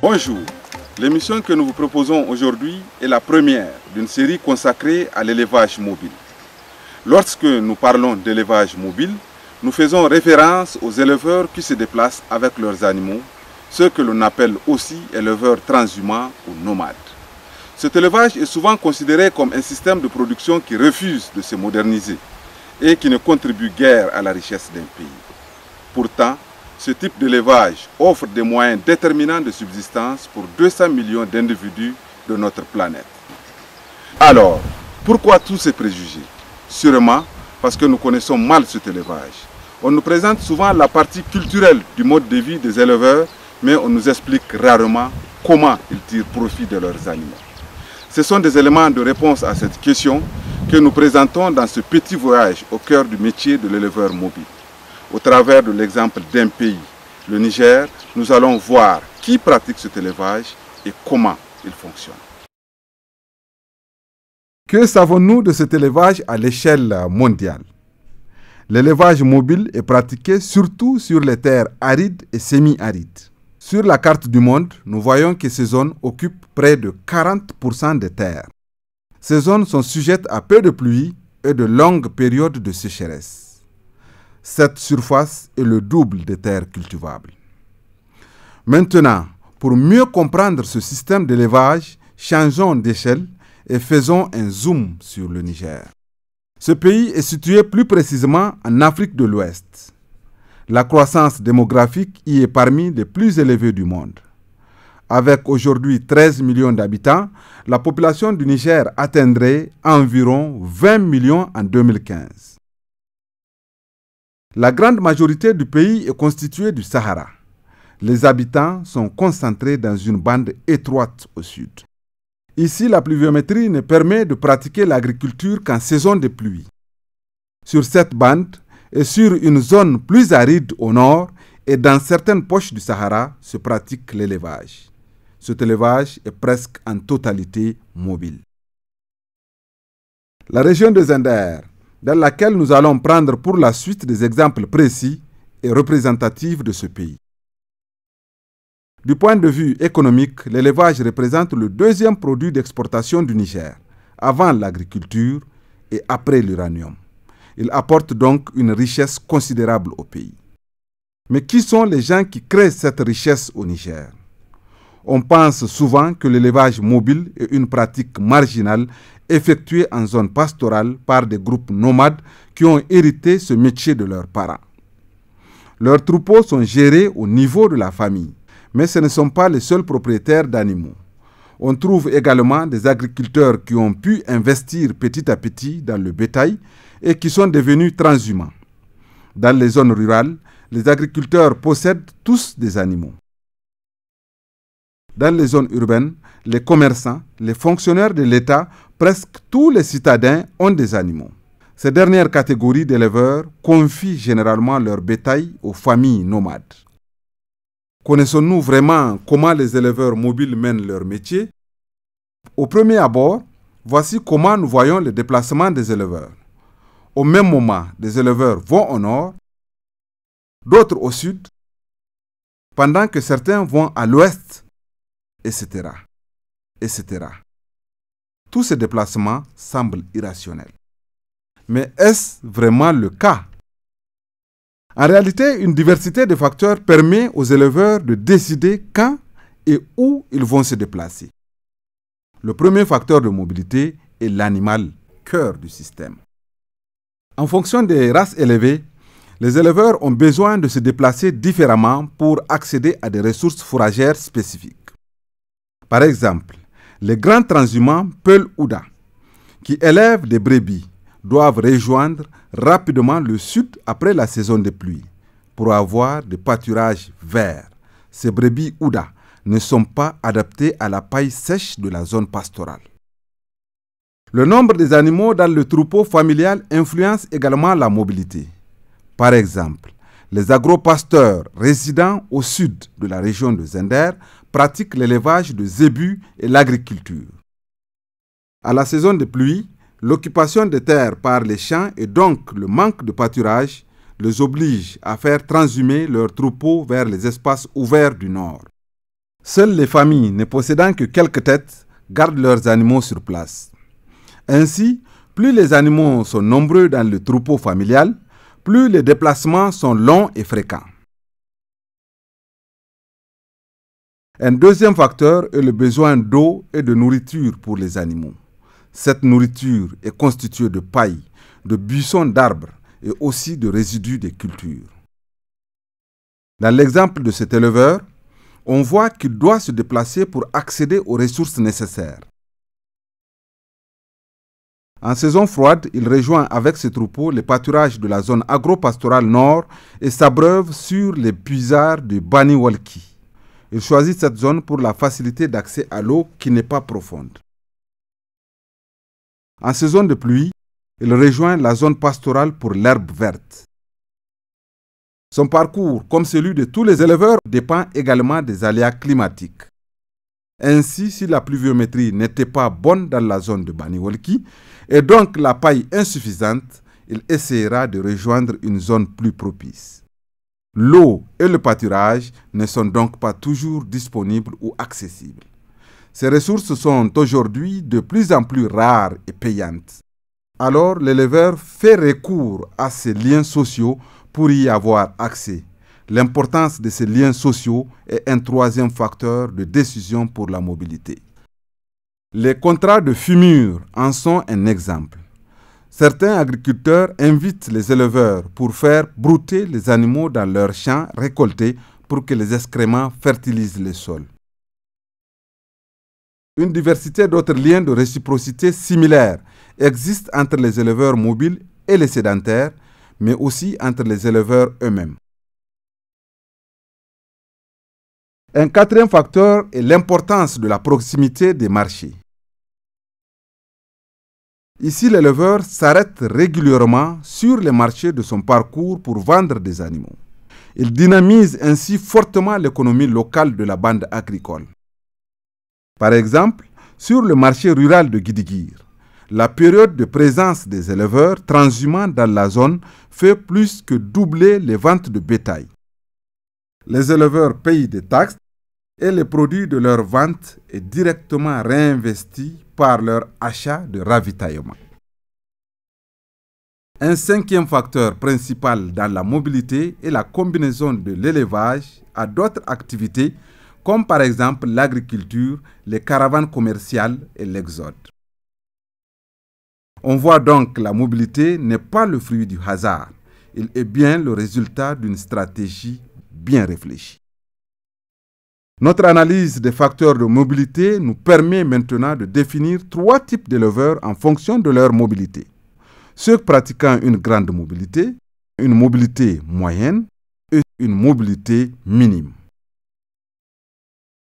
Bonjour, l'émission que nous vous proposons aujourd'hui est la première d'une série consacrée à l'élevage mobile. Lorsque nous parlons d'élevage mobile, nous faisons référence aux éleveurs qui se déplacent avec leurs animaux, ceux que l'on appelle aussi éleveurs transhumants ou nomades. Cet élevage est souvent considéré comme un système de production qui refuse de se moderniser et qui ne contribue guère à la richesse d'un pays. Pourtant, ce type d'élevage offre des moyens déterminants de subsistance pour 200 millions d'individus de notre planète. Alors, pourquoi tous ces préjugés? Sûrement parce que nous connaissons mal cet élevage. On nous présente souvent la partie culturelle du mode de vie des éleveurs, mais on nous explique rarement comment ils tirent profit de leurs animaux. Ce sont des éléments de réponse à cette question que nous présentons dans ce petit voyage au cœur du métier de l'éleveur mobile. Au travers de l'exemple d'un pays, le Niger, nous allons voir qui pratique cet élevage et comment il fonctionne. Que savons-nous de cet élevage à l'échelle mondiale? L'élevage mobile est pratiqué surtout sur les terres arides et semi-arides. Sur la carte du monde, nous voyons que ces zones occupent près de 40% des terres. Ces zones sont sujettes à peu de pluie et de longues périodes de sécheresse. Cette surface est le double des terres cultivables. Maintenant, pour mieux comprendre ce système d'élevage, changeons d'échelle et faisons un zoom sur le Niger. Ce pays est situé plus précisément en Afrique de l'Ouest. La croissance démographique y est parmi les plus élevées du monde. Avec aujourd'hui 13 millions d'habitants, la population du Niger atteindrait environ 20 millions en 2015. La grande majorité du pays est constituée du Sahara. Les habitants sont concentrés dans une bande étroite au sud. Ici, la pluviométrie ne permet de pratiquer l'agriculture qu'en saison de pluie. Sur cette bande et sur une zone plus aride au nord et dans certaines poches du Sahara se pratique l'élevage. Cet élevage est presque en totalité mobile. La région de Zender, dans laquelle nous allons prendre pour la suite des exemples précis, est représentative de ce pays. Du point de vue économique, l'élevage représente le deuxième produit d'exportation du Niger, avant l'agriculture et après l'uranium. Il apporte donc une richesse considérable au pays. Mais qui sont les gens qui créent cette richesse au Niger? On pense souvent que l'élevage mobile est une pratique marginale effectuée en zone pastorale par des groupes nomades qui ont hérité ce métier de leurs parents. Leurs troupeaux sont gérés au niveau de la famille, mais ce ne sont pas les seuls propriétaires d'animaux. On trouve également des agriculteurs qui ont pu investir petit à petit dans le bétail et qui sont devenus transhumants. Dans les zones rurales, les agriculteurs possèdent tous des animaux. Dans les zones urbaines, les commerçants, les fonctionnaires de l'État, presque tous les citadins ont des animaux. Ces dernières catégories d'éleveurs confient généralement leur bétail aux familles nomades. Connaissons-nous vraiment comment les éleveurs mobiles mènent leur métier? Au premier abord, voici comment nous voyons le déplacement des éleveurs. Au même moment, des éleveurs vont au nord, d'autres au sud, pendant que certains vont à l'ouest, etc., etc. Tous ces déplacements semblent irrationnels. Mais est-ce vraiment le cas? En réalité, une diversité de facteurs permet aux éleveurs de décider quand et où ils vont se déplacer. Le premier facteur de mobilité est l'animal, cœur du système. En fonction des races élevées, les éleveurs ont besoin de se déplacer différemment pour accéder à des ressources fourragères spécifiques. Par exemple, les grands transhumants Peul-Ouda, qui élèvent des brebis, doivent rejoindre rapidement le sud après la saison des pluies pour avoir des pâturages verts. Ces brebis Ouda ne sont pas adaptés à la paille sèche de la zone pastorale. Le nombre des animaux dans le troupeau familial influence également la mobilité. Par exemple, les agropasteurs résidant au sud de la région de Zender pratiquent l'élevage de zébus et l'agriculture. À la saison des pluies, l'occupation des terres par les champs et donc le manque de pâturage les oblige à faire transhumer leurs troupeaux vers les espaces ouverts du nord. Seules les familles ne possédant que quelques têtes gardent leurs animaux sur place. Ainsi, plus les animaux sont nombreux dans le troupeau familial, plus les déplacements sont longs et fréquents. Un deuxième facteur est le besoin d'eau et de nourriture pour les animaux. Cette nourriture est constituée de paille, de buissons d'arbres et aussi de résidus des cultures. Dans l'exemple de cet éleveur, on voit qu'il doit se déplacer pour accéder aux ressources nécessaires. En saison froide, il rejoint avec ses troupeaux les pâturages de la zone agro-pastorale nord et s'abreuve sur les puisards de Bani Walki. Il choisit cette zone pour la facilité d'accès à l'eau qui n'est pas profonde. En saison de pluie, il rejoint la zone pastorale pour l'herbe verte. Son parcours, comme celui de tous les éleveurs, dépend également des aléas climatiques. Ainsi, si la pluviométrie n'était pas bonne dans la zone de Bani Walki et donc la paille insuffisante, il essaiera de rejoindre une zone plus propice. L'eau et le pâturage ne sont donc pas toujours disponibles ou accessibles. Ces ressources sont aujourd'hui de plus en plus rares et payantes. Alors l'éleveur fait recours à ces liens sociaux pour y avoir accès. L'importance de ces liens sociaux est un troisième facteur de décision pour la mobilité. Les contrats de fumure en sont un exemple. Certains agriculteurs invitent les éleveurs pour faire brouter les animaux dans leurs champs récoltés pour que les excréments fertilisent les sols. Une diversité d'autres liens de réciprocité similaires existe entre les éleveurs mobiles et les sédentaires, mais aussi entre les éleveurs eux-mêmes. Un quatrième facteur est l'importance de la proximité des marchés. Ici, l'éleveur s'arrête régulièrement sur les marchés de son parcours pour vendre des animaux. Il dynamise ainsi fortement l'économie locale de la bande agricole. Par exemple, sur le marché rural de Gidigir, la période de présence des éleveurs transhumants dans la zone fait plus que doubler les ventes de bétail. Les éleveurs payent des taxes et le produit de leur vente est directement réinvesti par leur achat de ravitaillement. Un cinquième facteur principal dans la mobilité est la combinaison de l'élevage à d'autres activités comme par exemple l'agriculture, les caravanes commerciales et l'exode. On voit donc que la mobilité n'est pas le fruit du hasard, il est bien le résultat d'une stratégie bien réfléchie. Notre analyse des facteurs de mobilité nous permet maintenant de définir trois types d'éleveurs en fonction de leur mobilité. Ceux pratiquant une grande mobilité, une mobilité moyenne et une mobilité minime.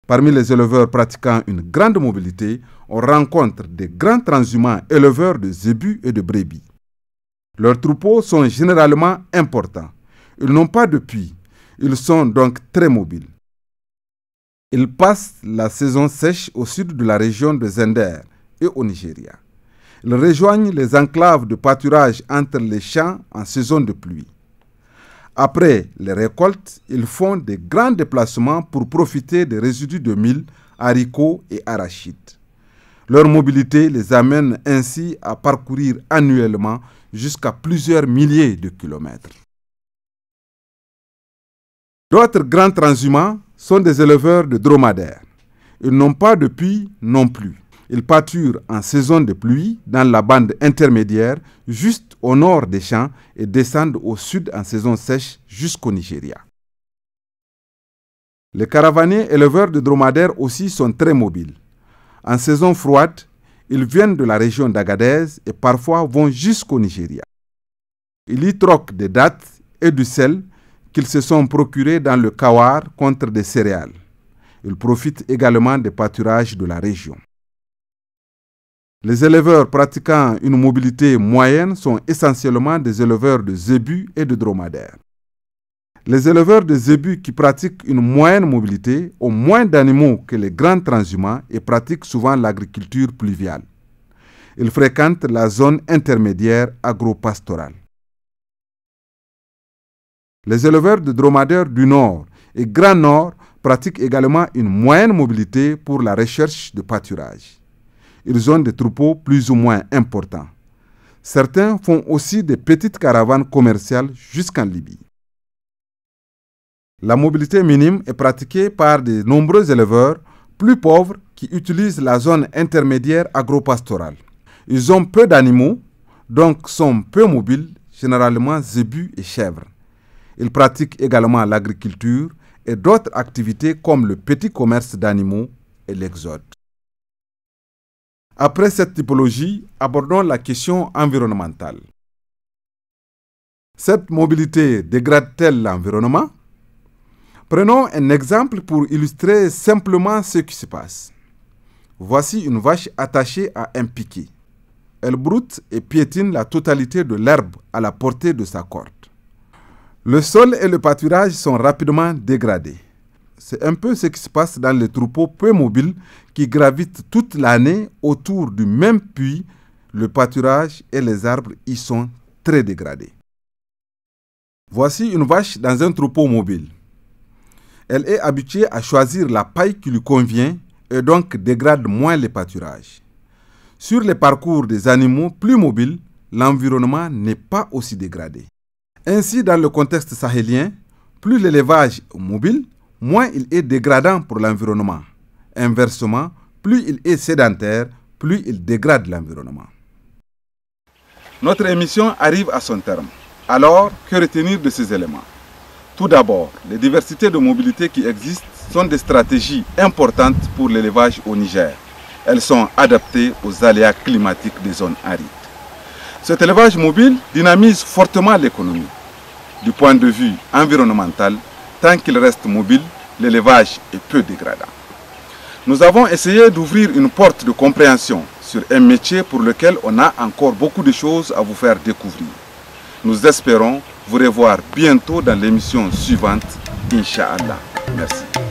Parmi les éleveurs pratiquant une grande mobilité, on rencontre des grands transhumants éleveurs de zébus et de brebis. Leurs troupeaux sont généralement importants. Ils n'ont pas de puits. Ils sont donc très mobiles. Ils passent la saison sèche au sud de la région de Zender et au Nigeria. Ils rejoignent les enclaves de pâturage entre les champs en saison de pluie. Après les récoltes, ils font des grands déplacements pour profiter des résidus de mil, haricots et arachides. Leur mobilité les amène ainsi à parcourir annuellement jusqu'à plusieurs milliers de kilomètres. D'autres grands transhumants sont des éleveurs de dromadaires. Ils n'ont pas de puits non plus. Ils pâturent en saison de pluie dans la bande intermédiaire, juste au nord des champs, et descendent au sud en saison sèche jusqu'au Nigeria. Les caravaniers éleveurs de dromadaires aussi sont très mobiles. En saison froide, ils viennent de la région d'Agadez et parfois vont jusqu'au Nigeria. Ils y troquent des dattes et du sel qu'ils se sont procurés dans le Kawar contre des céréales. Ils profitent également des pâturages de la région. Les éleveurs pratiquant une mobilité moyenne sont essentiellement des éleveurs de zébus et de dromadaires. Les éleveurs de zébus qui pratiquent une moyenne mobilité ont moins d'animaux que les grands transhumants et pratiquent souvent l'agriculture pluviale. Ils fréquentent la zone intermédiaire agro-pastorale. Les éleveurs de dromadaires du Nord et Grand Nord pratiquent également une moyenne mobilité pour la recherche de pâturage. Ils ont des troupeaux plus ou moins importants. Certains font aussi des petites caravanes commerciales jusqu'en Libye. La mobilité minime est pratiquée par de nombreux éleveurs plus pauvres qui utilisent la zone intermédiaire agro-pastorale. Ils ont peu d'animaux, donc sont peu mobiles, généralement zébus et chèvres. Ils pratiquent également l'agriculture et d'autres activités comme le petit commerce d'animaux et l'exode. Après cette typologie, abordons la question environnementale. Cette mobilité dégrade-t-elle l'environnement? Prenons un exemple pour illustrer simplement ce qui se passe. Voici une vache attachée à un piquet. Elle broute et piétine la totalité de l'herbe à la portée de sa corde. Le sol et le pâturage sont rapidement dégradés. C'est un peu ce qui se passe dans les troupeaux peu mobiles qui gravitent toute l'année autour du même puits. Le pâturage et les arbres y sont très dégradés. Voici une vache dans un troupeau mobile. Elle est habituée à choisir la paille qui lui convient et donc dégrade moins les pâturages. Sur les parcours des animaux plus mobiles, l'environnement n'est pas aussi dégradé. Ainsi, dans le contexte sahélien, plus l'élevage est mobile, moins il est dégradant pour l'environnement. Inversement, plus il est sédentaire, plus il dégrade l'environnement. Notre émission arrive à son terme. Alors, que retenir de ces éléments? Tout d'abord, les diversités de mobilité qui existent sont des stratégies importantes pour l'élevage au Niger. Elles sont adaptées aux aléas climatiques des zones arides. Cet élevage mobile dynamise fortement l'économie. Du point de vue environnemental, tant qu'il reste mobile, l'élevage est peu dégradant. Nous avons essayé d'ouvrir une porte de compréhension sur un métier pour lequel on a encore beaucoup de choses à vous faire découvrir. Nous espérons vous revoir bientôt dans l'émission suivante, Inch'Allah. Merci.